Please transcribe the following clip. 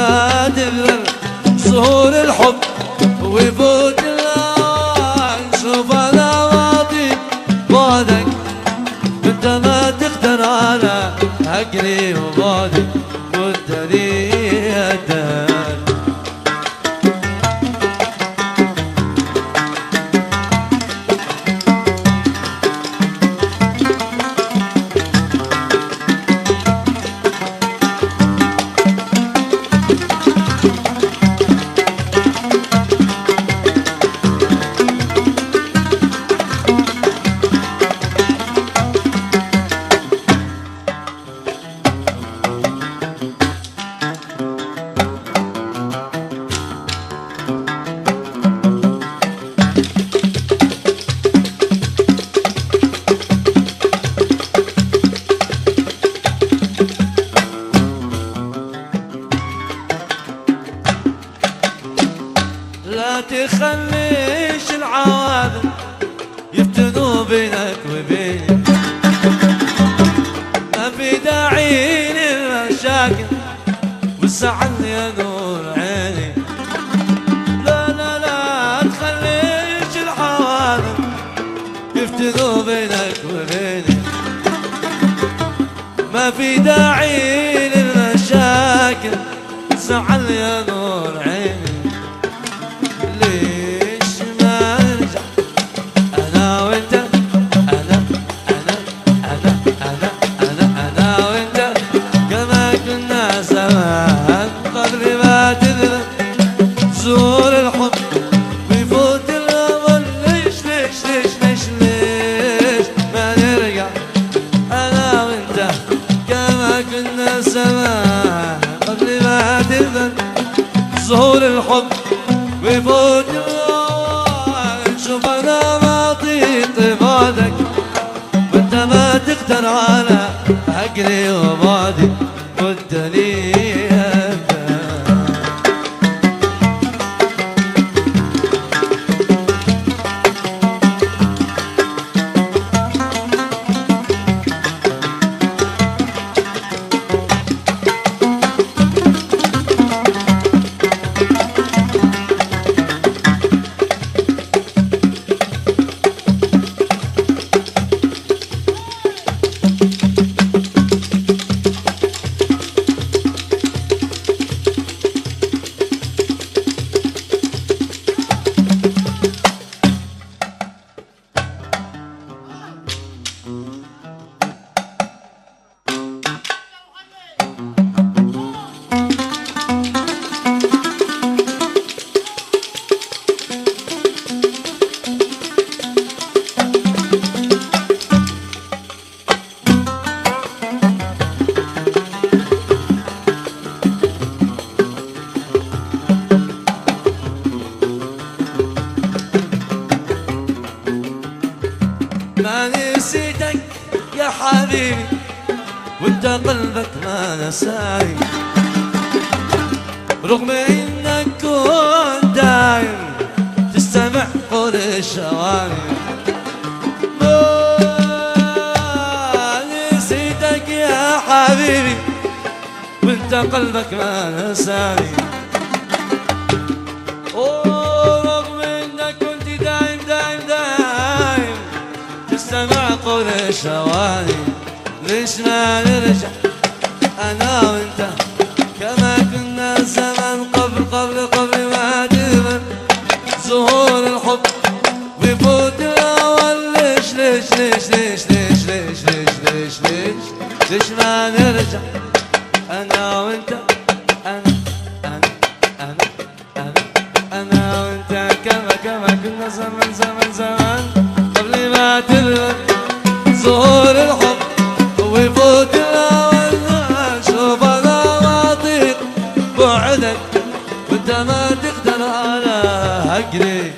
ما تقدر ظهور الحب ويفوت الأوان. شوف أنا واطي بعدك وانت ما تقدر على هجري وبعدي وانت لي يدك. لا تخليش العوادم يفتنوا بينك وبيني، ما في داعي للمشاكل والزعل يا نور عيني. لا لا لا تخليش العوادم يفتنوا بينك وبيني، ما في داعي للمشاكل زعل يا نور عيني. ليش ما نرجع أنا وأنت، أنا وأنت كما كنا زمان قبل ما تذهب زور الحب ويفوت الأمل. ليش ليش ليش ليش ليش ما نرجع أنا وأنت كما كنا زمان قبل ما تذهب زور الحب ويفوت الأوان. شوف أنا ما أطيق بعدك وأنت ما تقدر على هجري وبعدي وأنت لي يدك. ما نسيتك يا حبيبي وانت قلبك ما نساني، رغم انك كنت دايم تستمع قول الشواني. ما نسيتك يا حبيبي وانت قلبك ما نساني، رغم انك كنت دايم دايم دايم تستمع قول الشواني. ليش ما نرجع أنا وأنت كما كنا زمان قبل ما تذهب زهور الحب ويفوت الأول. ليش ليش ليش ليش ليش ليش ليش ليش ليش ليش ما نرجع أنا وأنت، أنا وأنت كما كنا زمان قبل ما تذهب زهور الحب ويفوت الأول. شوف أنا ما أطيق بعدك وأنت ما تقدر على هجري